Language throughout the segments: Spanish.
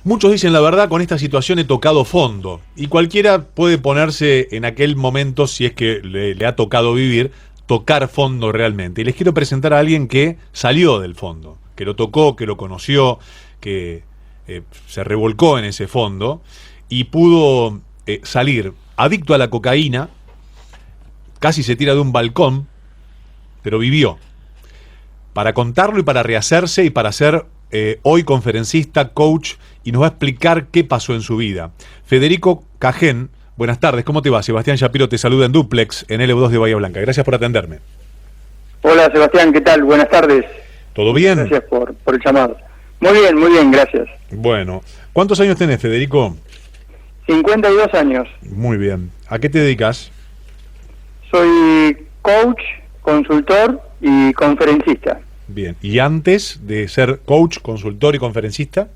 Muchos dicen la verdad, con esta situación he tocado fondo. Y cualquiera puede ponerse en aquel momento, si es que le ha tocado vivir, tocar fondo realmente. Y les quiero presentar a alguien que salió del fondo, que lo tocó, que lo conoció, que se revolcó en ese fondo y pudo salir adicto a la cocaína, casi se tira de un balcón, pero vivió. Para contarlo y para rehacerse y para ser hoy conferencista, coach, y nos va a explicar qué pasó en su vida. Federico Cajén, buenas tardes, ¿cómo te va? Sebastián Shapiro te saluda en Duplex, en LV2 de Bahía Blanca. Gracias por atenderme. Hola Sebastián, ¿qué tal? Buenas tardes. ¿Todo bien? Gracias por el llamado. Muy bien, gracias. Bueno, ¿cuántos años tenés, Federico? 52 años. Muy bien. ¿A qué te dedicas? Soy coach, consultor y conferencista. Bien. ¿Y antes de ser coach, consultor y conferencista?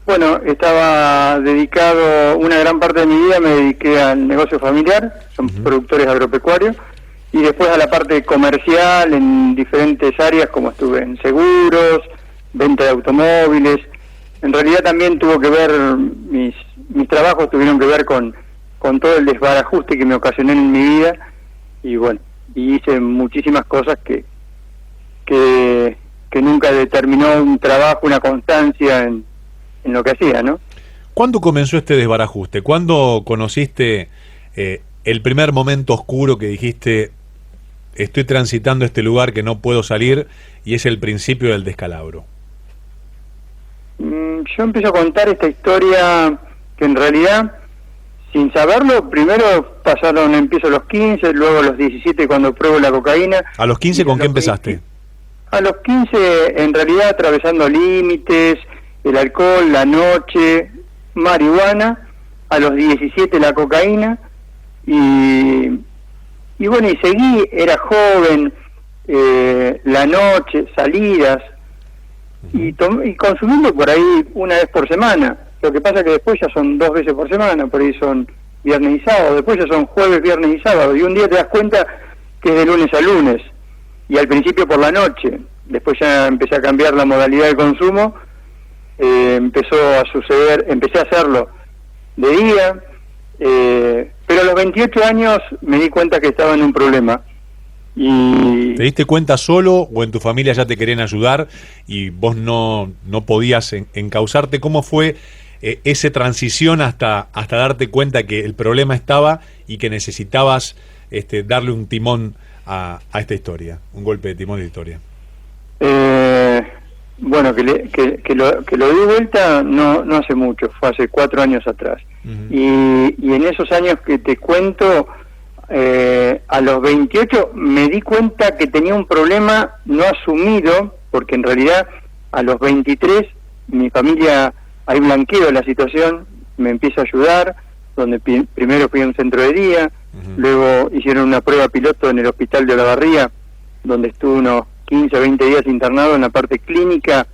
Bueno, estaba dedicado, una gran parte de mi vida me dediqué al negocio familiar, son productores agropecuarios, y después a la parte comercial en diferentes áreas, como estuve en seguros, venta de automóviles. En realidad también tuvo que ver, mis trabajos tuvieron que ver con todo el desbarajuste que me ocasioné en mi vida, y bueno, y hice muchísimas cosas que nunca determinó un trabajo, una constancia en lo que hacía, ¿no? ¿Cuándo comenzó este desbarajuste? ¿Cuándo conociste el primer momento oscuro que dijiste, estoy transitando este lugar que no puedo salir, y es el principio del descalabro? Yo empiezo a contar esta historia que en realidad, sin saberlo, primero empiezo a los 15, luego a los 17 cuando pruebo la cocaína. ¿A los 15 con qué empezaste? A los 15 en realidad atravesando límites, el alcohol, la noche, marihuana, a los 17 la cocaína, y bueno, y seguí, era joven, la noche, salidas, y consumiendo por ahí una vez por semana. Lo que pasa que después ya son 2 veces por semana, por ahí son viernes y sábado, después ya son jueves, viernes y sábado, y un día te das cuenta que es de lunes a lunes, y al principio por la noche, después ya empecé a cambiar la modalidad de consumo, empezó a suceder, empecé a hacerlo de día, pero a los 28 años me di cuenta que estaba en un problema. Y ¿te diste cuenta solo o en tu familia ya te querían ayudar y vos no podías encauzarte? ¿Cómo fue esa transición hasta darte cuenta que el problema estaba y que necesitabas darle un timón a esta historia, un golpe de timón de historia? Bueno, que lo di vuelta no hace mucho, fue hace 4 años atrás. Y en esos años que te cuento, a los 28 me di cuenta que tenía un problema no asumido, porque en realidad a los 23 mi familia, ahí blanqueó la situación, me empieza a ayudar, donde primero fui a un centro de día, luego hicieron una prueba piloto en el hospital de Olavarría, donde estuve unos 15 o 20 días internado en la parte clínica,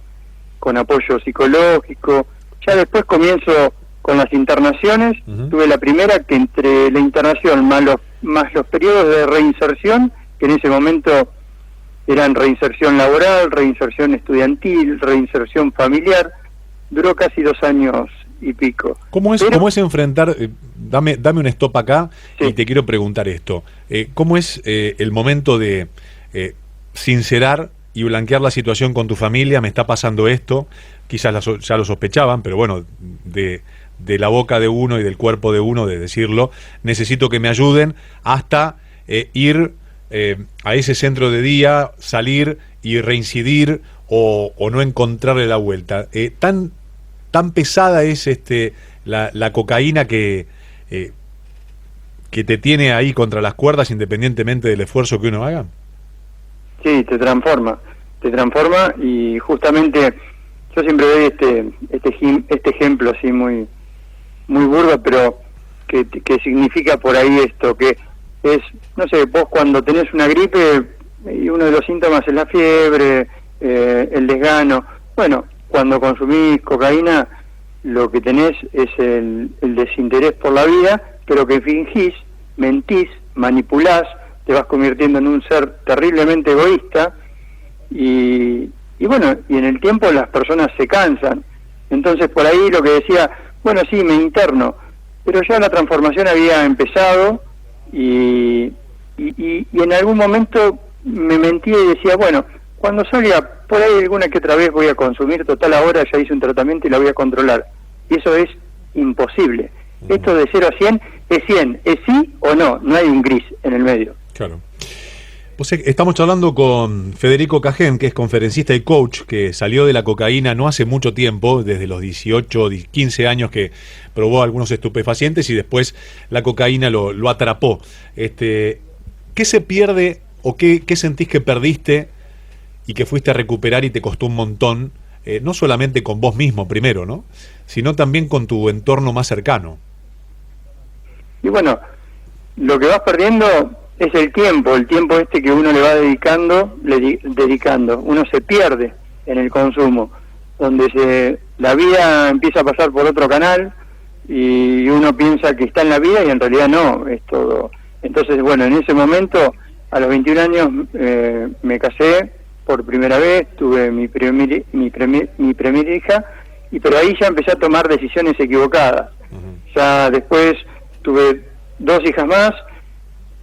con apoyo psicológico. Ya después comienzo con las internaciones. Tuve la primera, que entre la internación más los periodos de reinserción, que en ese momento eran reinserción laboral, reinserción estudiantil, reinserción familiar, duró casi 2 años y pico. ¿Cómo es enfrentar, dame un stop acá, sí, y te quiero preguntar esto, ¿cómo es el momento de sincerar y blanquear la situación con tu familia? Me está pasando esto, quizás ya lo sospechaban, pero bueno, de la boca de uno y del cuerpo de uno, de decirlo, necesito que me ayuden, hasta ir a ese centro de día, salir y reincidir o no encontrarle la vuelta. Tan pesada es la cocaína que te tiene ahí contra las cuerdas, independientemente del esfuerzo que uno haga. Sí, te transforma, y justamente yo siempre doy este ejemplo así muy burdo, pero que significa por ahí esto, que es, no sé, vos cuando tenés una gripe y uno de los síntomas es la fiebre, el desgano, bueno, cuando consumís cocaína lo que tenés es el desinterés por la vida, pero que fingís, mentís, manipulás, te vas convirtiendo en un ser terriblemente egoísta, y bueno, y en el tiempo las personas se cansan, Entonces por ahí lo que decía, bueno, sí, me interno, pero ya la transformación había empezado y en algún momento me mentía y decía, bueno, cuando salga por ahí alguna que otra vez voy a consumir, total ahora ya hice un tratamiento y la voy a controlar. Y eso es imposible. Esto de 0 a 100 es 100, es sí o no, no hay un gris en el medio. Claro. Pues estamos charlando con Federico Cajén, que es conferencista y coach, que salió de la cocaína no hace mucho tiempo, desde los 18, 15 años que probó algunos estupefacientes y después la cocaína lo atrapó. ¿Qué se pierde o qué sentís que perdiste y que fuiste a recuperar y te costó un montón, no solamente con vos mismo primero, ¿no?, sino también con tu entorno más cercano? Y bueno, lo que vas perdiendo es el tiempo que uno le va dedicando. Uno se pierde en el consumo, donde la vida empieza a pasar por otro canal y uno piensa que está en la vida y en realidad no, es todo. Entonces, bueno, en ese momento, a los 21 años, me casé por primera vez, tuve mi primera hija, pero ahí ya empecé a tomar decisiones equivocadas. Ya después tuve 2 hijas más,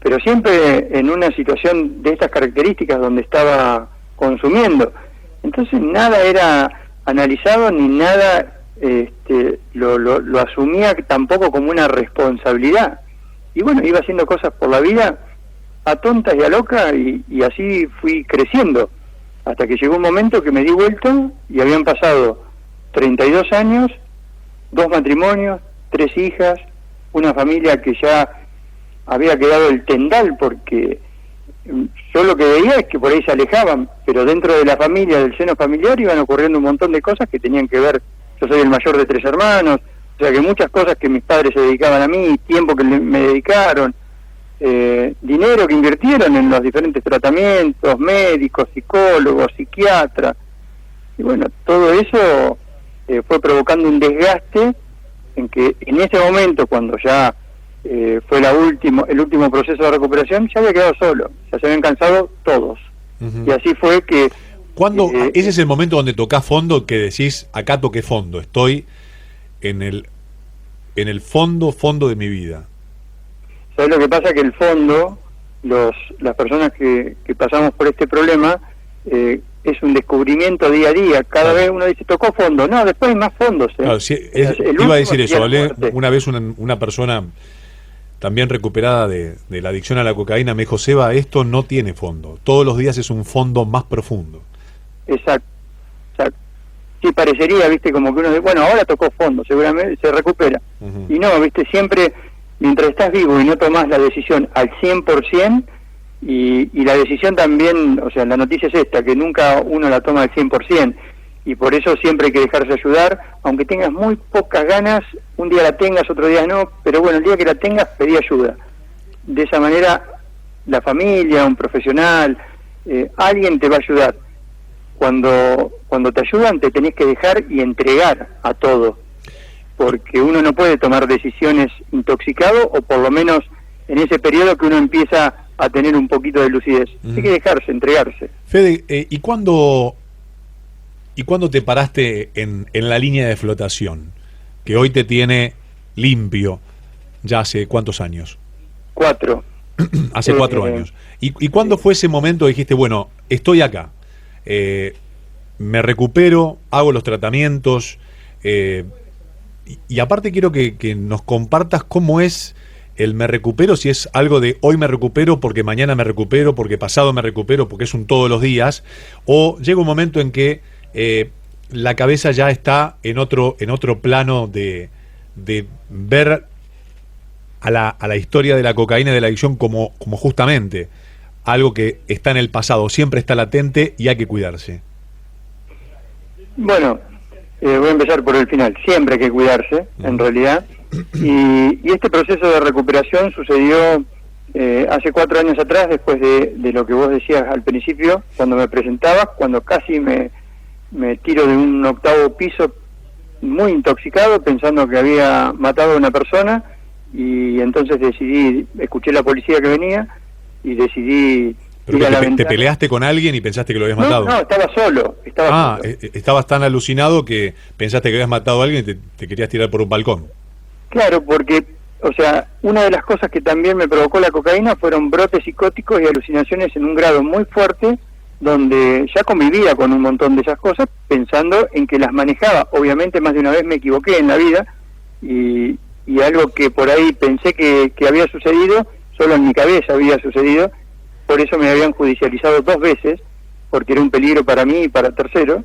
pero siempre en una situación de estas características donde estaba consumiendo. Entonces nada era analizado ni nada lo asumía tampoco como una responsabilidad. Y bueno, iba haciendo cosas por la vida a tontas y a loca y así fui creciendo. Hasta que llegó un momento que me di vuelta y habían pasado 32 años, 2 matrimonios, 3 hijas, una familia que ya había quedado el tendal, porque yo lo que veía es que por ahí se alejaban, pero dentro de la familia, del seno familiar, iban ocurriendo un montón de cosas que tenían que ver. Yo soy el mayor de 3 hermanos, o sea que muchas cosas que mis padres se dedicaban a mí, tiempo que me dedicaron, dinero que invirtieron en los diferentes tratamientos, médicos, psicólogos, psiquiatras, y bueno, todo eso fue provocando un desgaste en que en ese momento, cuando ya fue el último proceso de recuperación, ya había quedado solo, ya se habían cansado todos. Y así fue que... ¿Cuándo ese es el momento donde tocás fondo, que decís, acá toqué fondo, estoy en el fondo de mi vida? ¿Sabes lo que pasa? Que el fondo, las personas que pasamos por este problema, es un descubrimiento día a día. Cada vez uno dice, tocó fondo. No, después hay más fondos. Claro, sí, iba a decir eso. Hablé una vez una persona también recuperada de la adicción a la cocaína, me dijo, Seba, esto no tiene fondo. Todos los días es un fondo más profundo. Exacto. Sí, parecería, viste, como que uno dice, bueno, ahora tocó fondo, seguramente se recupera. Y no, viste, siempre, mientras estás vivo y no tomás la decisión al 100%, y la decisión también, o sea, la noticia es esta, que nunca uno la toma al 100%, y por eso siempre hay que dejarse ayudar, aunque tengas muy pocas ganas, un día la tengas, otro día no, pero bueno, el día que la tengas, pedí ayuda. De esa manera, la familia, un profesional, alguien te va a ayudar. Cuando te ayudan, te tenés que dejar y entregar a todo, porque uno no puede tomar decisiones intoxicado, o por lo menos en ese periodo que uno empieza a tener un poquito de lucidez. Hay que dejarse, entregarse. Fede, ¿y cuándo te paraste en la línea de flotación, que hoy te tiene limpio, ya hace cuántos años? 4. Hace 4 años. ¿Y cuándo fue ese momento que dijiste, bueno, estoy acá, me recupero, hago los tratamientos, y aparte quiero que nos compartas cómo es el me recupero, si es algo de hoy me recupero porque mañana me recupero, porque pasado me recupero, porque es un todos los días, o llega un momento en que la cabeza ya está en otro plano de ver a la historia de la cocaína y de la adicción como justamente algo que está en el pasado, siempre está latente y hay que cuidarse. Bueno, voy a empezar por el final. Siempre hay que cuidarse, en realidad. Y este proceso de recuperación sucedió hace 4 años atrás, después de lo que vos decías al principio, cuando me presentabas, cuando casi me tiro de un 8º piso muy intoxicado, pensando que había matado a una persona, y entonces escuché la policía que venía, y decidí ¿Pero que te peleaste con alguien y pensaste que lo habías matado? No, estaba solo. Estabas tan alucinado que pensaste que habías matado a alguien y te querías tirar por un balcón. Claro, porque, o sea, una de las cosas que también me provocó la cocaína fueron brotes psicóticos y alucinaciones en un grado muy fuerte, donde ya convivía con un montón de esas cosas, pensando en que las manejaba. Obviamente más de una vez me equivoqué en la vida, y algo que por ahí pensé que había sucedido, solo en mi cabeza había sucedido. Por eso me habían judicializado 2 veces, porque era un peligro para mí y para terceros.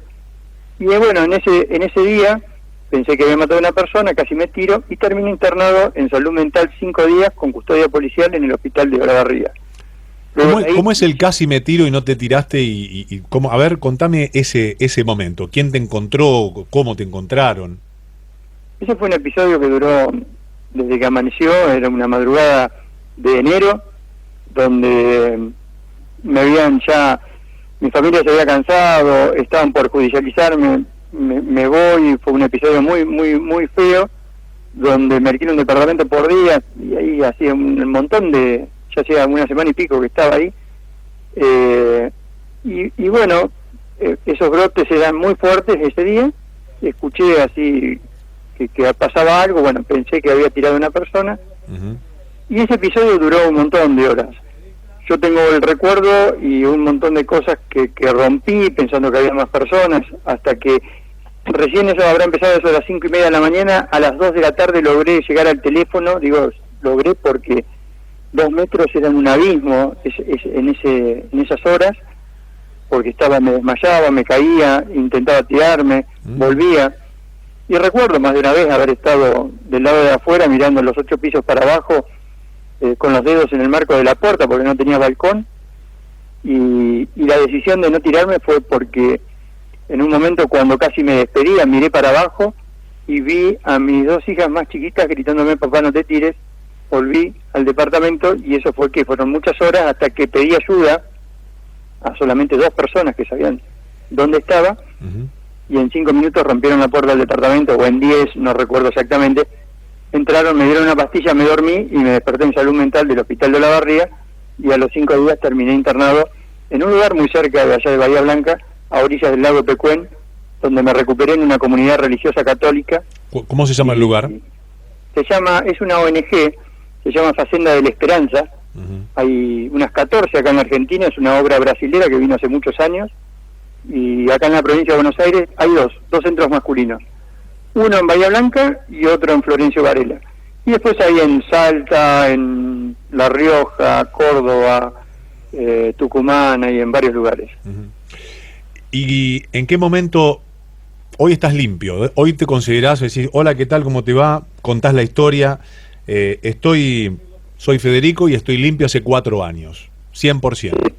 Y bueno, en ese día pensé que había matado a una persona, casi me tiro, y terminé internado en salud mental 5 días con custodia policial en el hospital de Olavarría. ¿Cómo es el casi me tiro y no te tiraste? Y cómo, a ver, contame ese momento. ¿Quién te encontró? ¿Cómo te encontraron? Ese fue un episodio que duró desde que amaneció, era una madrugada de enero, donde mi familia se había cansado, estaban por judicializarme, me voy, fue un episodio muy muy muy feo, donde me alquilé un departamento por día, y ahí hacía un montón ya hacía una semana y pico que estaba ahí, y bueno, esos brotes eran muy fuertes ese día, escuché así que pasaba algo, bueno, pensé que había tirado a una persona, y ese episodio duró un montón de horas. Yo tengo el recuerdo y un montón de cosas que rompí pensando que había más personas, hasta que recién eso habrá empezado eso a las 5:30 de la mañana, a las 2 de la tarde logré llegar al teléfono, logré porque 2 metros eran un abismo en esas horas, porque me desmayaba, me caía, intentaba tirarme, volvía. Y recuerdo más de una vez haber estado del lado de afuera mirando los 8 pisos para abajo, con los dedos en el marco de la puerta porque no tenía balcón, y la decisión de no tirarme fue porque en un momento cuando casi me despedía miré para abajo y vi a mis 2 hijas más chiquitas gritándome: papá, no te tires. Volví al departamento y eso fue que fueron muchas horas hasta que pedí ayuda a solamente 2 personas que sabían dónde estaba, y en 5 minutos rompieron la puerta del departamento, o en 10, no recuerdo exactamente. Entraron, me dieron una pastilla, me dormí y me desperté en salud mental del hospital de Olavarría, y a los 5 días terminé internado en un lugar muy cerca de allá de Bahía Blanca, a orillas del lago Pecuén, donde me recuperé en una comunidad religiosa católica. ¿Cómo se llama el lugar? Es una ONG, se llama Facenda de la Esperanza. Hay unas 14 acá en Argentina, es una obra brasilera que vino hace muchos años, y acá en la provincia de Buenos Aires hay dos centros masculinos, uno en Bahía Blanca y otro en Florencio Varela, y después hay en Salta, en La Rioja, Córdoba, Tucumán, y en varios lugares. ¿Y en qué momento hoy estás limpio? Hoy te considerás, decís: hola, ¿qué tal? ¿Cómo te va? Contás la historia. Soy Federico y estoy limpio hace 4 años, 100%.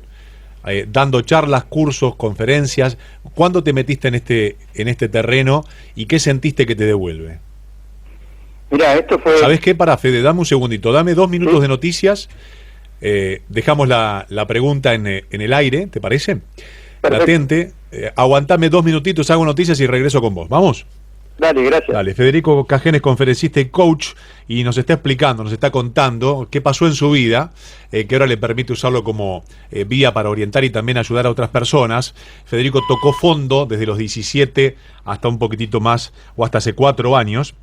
Dando charlas, cursos, conferencias. ¿Cuándo te metiste en este terreno y qué sentiste que te devuelve? Mirá, esto fue... ¿Sabés qué? Para, Fede, dame un segundito, dame 2 minutos de noticias. Dejamos la pregunta en el aire, ¿te parece? Perfecto. Latente. Aguantame 2 minutitos, hago noticias y regreso con vos. ¿Vamos? Dale, gracias. Dale, Federico Cagenes, conferencista y coach, y nos está explicando, nos está contando qué pasó en su vida, que ahora le permite usarlo como vía para orientar y también ayudar a otras personas. Federico tocó fondo desde los 17 hasta un poquitito más, o hasta hace 4 años,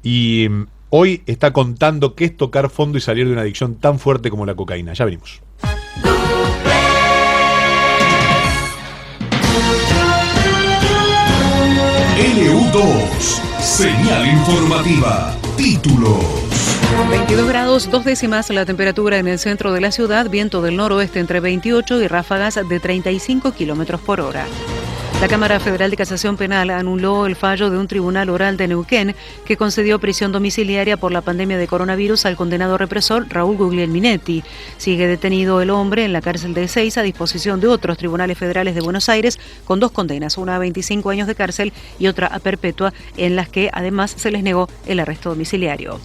y hoy está contando qué es tocar fondo y salir de una adicción tan fuerte como la cocaína. Ya venimos. LU2, señal informativa, títulos. 22 grados, 2 décimas la temperatura en el centro de la ciudad, viento del noroeste entre 28 y ráfagas de 35 kilómetros por hora. La Cámara Federal de Casación Penal anuló el fallo de un tribunal oral de Neuquén que concedió prisión domiciliaria por la pandemia de coronavirus al condenado represor Raúl Guglielminetti. Sigue detenido el hombre en la cárcel de Ezeiza a disposición de otros tribunales federales de Buenos Aires con 2 condenas, una a 25 años de cárcel y otra a perpetua, en las que además se les negó el arresto domiciliario.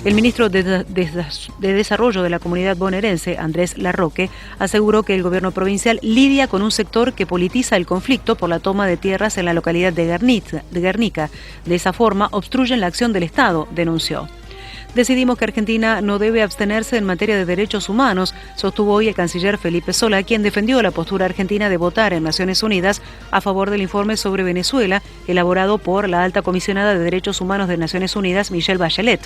El ministro de Desarrollo de la Comunidad Bonaerense, Andrés Larroque, aseguró que el gobierno provincial lidia con un sector que politiza el conflicto por la toma de tierras en la localidad de Guernica. De esa forma, obstruyen la acción del Estado, denunció. Decidimos que Argentina no debe abstenerse en materia de derechos humanos, sostuvo hoy el canciller Felipe Solá, quien defendió la postura argentina de votar en Naciones Unidas a favor del informe sobre Venezuela, elaborado por la alta comisionada de Derechos Humanos de Naciones Unidas, Michelle Bachelet.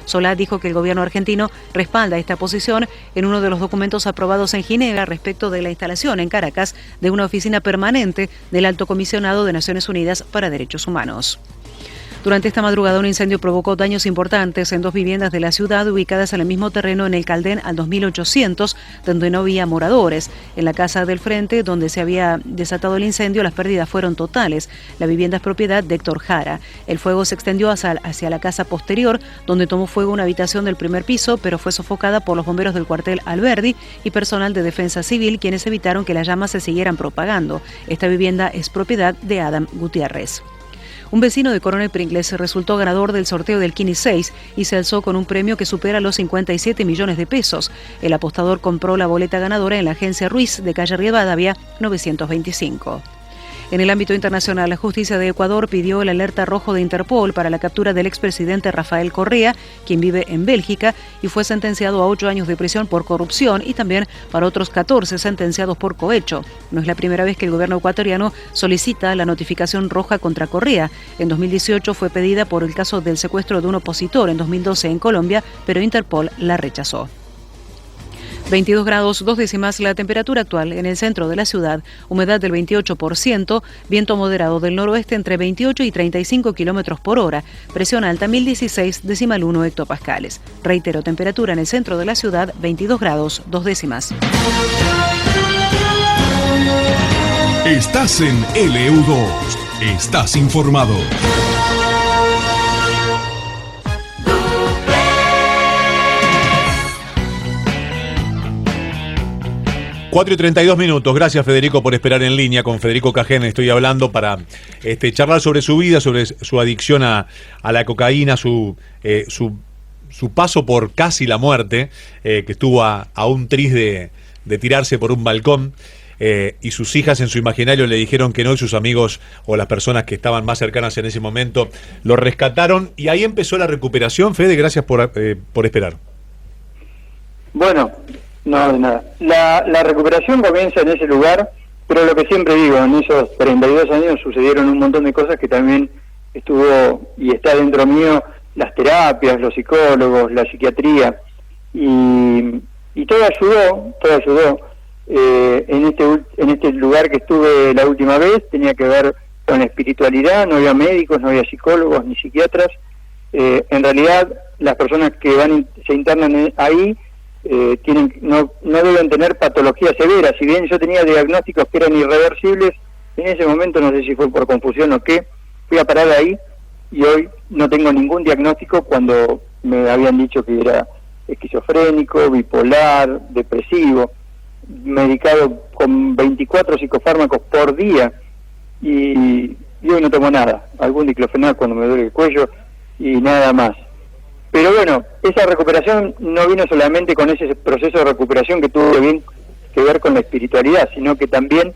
Solá dijo que el gobierno argentino respalda esta posición en uno de los documentos aprobados en Ginebra respecto de la instalación en Caracas de una oficina permanente del Alto Comisionado de Naciones Unidas para Derechos Humanos. Durante esta madrugada, un incendio provocó daños importantes en 2 viviendas de la ciudad ubicadas en el mismo terreno en el Caldén al 2800, donde no había moradores. En la casa del frente, donde se había desatado el incendio, las pérdidas fueron totales. La vivienda es propiedad de Héctor Jara. El fuego se extendió hacia la casa posterior, donde tomó fuego una habitación del primer piso, pero fue sofocada por los bomberos del cuartel Alberdi y personal de defensa civil, quienes evitaron que las llamas se siguieran propagando. Esta vivienda es propiedad de Adam Gutiérrez. Un vecino de Coronel Pringles resultó ganador del sorteo del Kini 6 y se alzó con un premio que supera los 57 millones de pesos. El apostador compró la boleta ganadora en la agencia Ruiz de calle Rivadavia 925. En el ámbito internacional, la justicia de Ecuador pidió el alerta rojo de Interpol para la captura del expresidente Rafael Correa, quien vive en Bélgica, y fue sentenciado a 8 años de prisión por corrupción y también para otros 14 sentenciados por cohecho. No es la primera vez que el gobierno ecuatoriano solicita la notificación roja contra Correa. En 2018 fue pedida por el caso del secuestro de un opositor en 2012 en Colombia, pero Interpol la rechazó. 22 grados 2 décimas la temperatura actual en el centro de la ciudad, humedad del 28%, viento moderado del noroeste entre 28 y 35 kilómetros por hora, presión alta 1016,1 hectopascales. Reitero, temperatura en el centro de la ciudad 22 grados 2 décimas. Estás en LU2. Estás informado. 4:32. Gracias, Federico, por esperar en línea. Con Federico Cajén estoy hablando para charlar sobre su vida, sobre su adicción a la cocaína, su paso por casi la muerte, que estuvo a un tris de tirarse por un balcón, y sus hijas en su imaginario le dijeron que no, y sus amigos o las personas que estaban más cercanas en ese momento lo rescataron, y ahí empezó la recuperación. Fede, gracias por esperar. Bueno, no, de nada. La recuperación comienza en ese lugar, pero lo que siempre digo, en esos 32 años sucedieron un montón de cosas que también estuvo y está dentro mío, las terapias, los psicólogos, la psiquiatría, y todo ayudó. En este lugar que estuve la última vez tenía que ver con la espiritualidad, no había médicos, no había psicólogos ni psiquiatras. En realidad las personas que se internan ahí no deben tener patologías severas. Si bien yo tenía diagnósticos que eran irreversibles, en ese momento, no sé si fue por confusión o qué, fui a parar ahí y hoy no tengo ningún diagnóstico cuando me habían dicho que era esquizofrénico, bipolar, depresivo, medicado con 24 psicofármacos por día, y hoy no tomo nada, algún diclofenac cuando me duele el cuello y nada más. Pero bueno, esa recuperación no vino solamente con ese proceso de recuperación que tuvo que ver con la espiritualidad, sino que también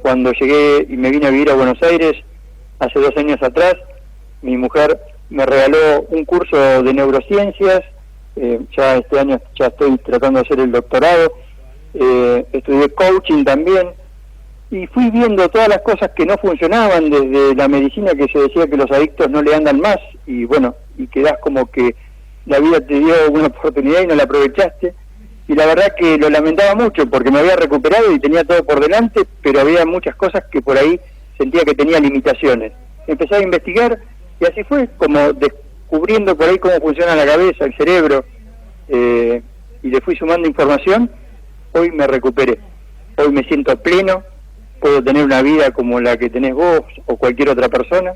cuando llegué y me vine a vivir a Buenos Aires hace 2 años atrás, mi mujer me regaló un curso de neurociencias. Ya este año ya estoy tratando de hacer el doctorado, estudié coaching también, y fui viendo todas las cosas que no funcionaban, desde la medicina que se decía que los adictos no le andan más, y bueno, y quedás como que la vida te dio una oportunidad y no la aprovechaste, y la verdad que lo lamentaba mucho porque me había recuperado y tenía todo por delante, pero había muchas cosas que por ahí sentía que tenía limitaciones. Empecé a investigar y así fue, como descubriendo por ahí cómo funciona la cabeza, el cerebro, y le fui sumando información. Hoy me recuperé, hoy me siento pleno, puedo tener una vida como la que tenés vos o cualquier otra persona,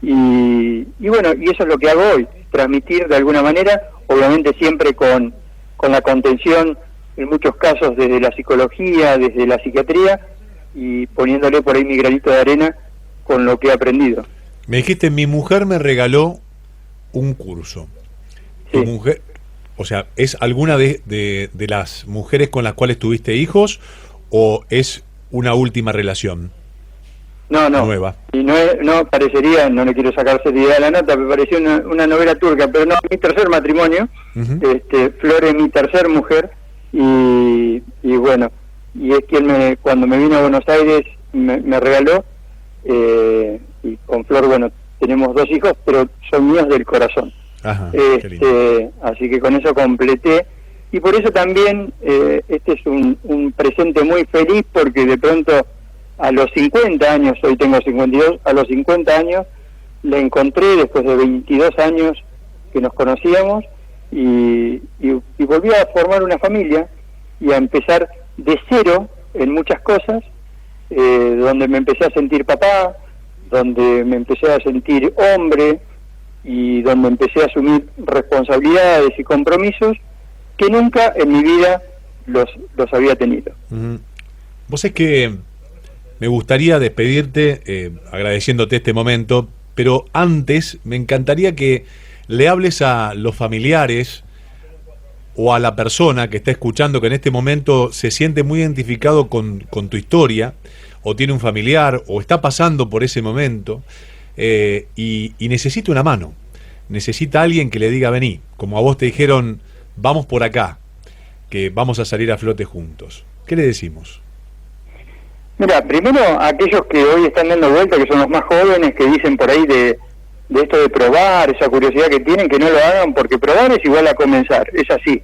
y bueno, y eso es lo que hago hoy, transmitir de alguna manera, obviamente siempre con la contención, en muchos casos desde la psicología, desde la psiquiatría, y poniéndole por ahí mi granito de arena con lo que he aprendido. Me dijiste, mi mujer me regaló un curso. Sí. ¿Tu mujer, o sea, es alguna de las mujeres con las cuales tuviste hijos o es una última relación? No, nueva. Y no parecería, no le quiero sacar seriedad a la nota, me pareció una novela turca, pero no, mi tercer matrimonio. Flor es mi tercer mujer, y bueno, y es quien cuando me vino a Buenos Aires me regaló, y con Flor, bueno, tenemos 2 hijos, pero son míos del corazón. Ajá, qué lindo. Así que con eso completé, y por eso también este es un presente muy feliz, porque de pronto a los 50 años, hoy tengo 52, a los 50 años la encontré después de 22 años que nos conocíamos, y volví a formar una familia y a empezar de cero en muchas cosas, donde me empecé a sentir papá, donde me empecé a sentir hombre, y donde empecé a asumir responsabilidades y compromisos que nunca en mi vida los había tenido. Vos es que me gustaría despedirte agradeciéndote este momento, pero antes me encantaría que le hables a los familiares o a la persona que está escuchando, que en este momento se siente muy identificado con tu historia, o tiene un familiar, o está pasando por ese momento, y necesita una mano, necesita alguien que le diga vení, como a vos te dijeron, vamos por acá, que vamos a salir a flote juntos. ¿Qué le decimos? Mira, primero a aquellos que hoy están dando vuelta, que son los más jóvenes, que dicen por ahí de esto de probar, esa curiosidad que tienen, que no lo hagan, porque probar es igual a comenzar, es así.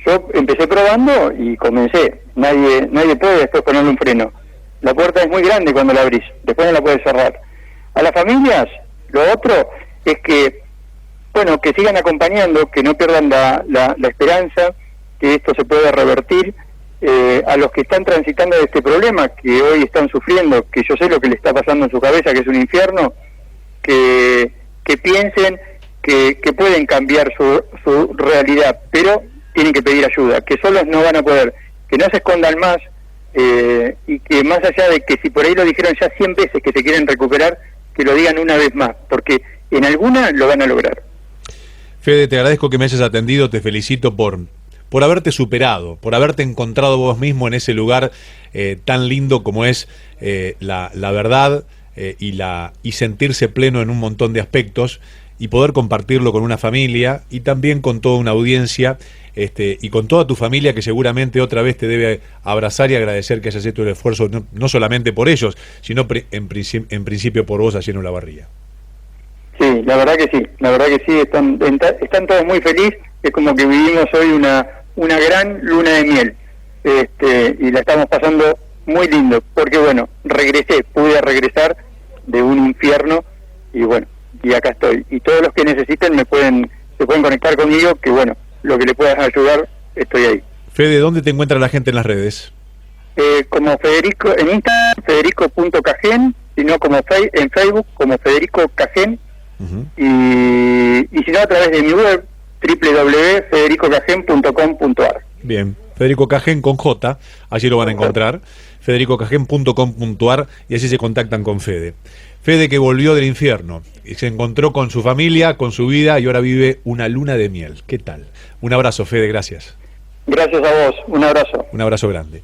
Yo empecé probando y comencé, nadie puede después ponerle un freno. La puerta es muy grande cuando la abrís, después no la puedes cerrar. A las familias, lo otro es que, bueno, que sigan acompañando, que no pierdan la esperanza, que esto se pueda revertir. A los que están transitando de este problema, que hoy están sufriendo, que yo sé lo que le está pasando en su cabeza, que es un infierno, que piensen que pueden cambiar su realidad, pero tienen que pedir ayuda, que solos no van a poder, que no se escondan más, y que más allá de que si por ahí lo dijeron ya 100 veces que se quieren recuperar, que lo digan una vez más, porque en alguna lo van a lograr. Fede, te agradezco que me hayas atendido, te felicito por haberte superado, por haberte encontrado vos mismo en ese lugar tan lindo como es la verdad, y sentirse pleno en un montón de aspectos, y poder compartirlo con una familia y también con toda una audiencia, y con toda tu familia, que seguramente otra vez te debe abrazar y agradecer que hayas hecho el esfuerzo, no solamente por ellos, sino en principio por vos allí en Olavarría. Sí, la verdad que sí, están todos muy felices, es como que vivimos hoy una gran luna de miel, y la estamos pasando muy lindo, porque bueno, pude regresar de un infierno, y bueno, y acá estoy, y todos los que necesiten se pueden conectar conmigo, que bueno, lo que le puedas ayudar, estoy ahí. Fede, ¿dónde te encuentra la gente en las redes? Como Federico, en Instagram, federico.cajen, sino como en Facebook, como Federico Cajen, y si no, a través de mi web, www.federicocajen.com.ar. Bien, Federico Cajen con J, allí lo van a encontrar, federicocajen.com.ar, y así se contactan con Fede. Fede, que volvió del infierno y se encontró con su familia, con su vida, y ahora vive una luna de miel. ¿Qué tal? Un abrazo, Fede, gracias. Gracias a vos, un abrazo. Un abrazo grande.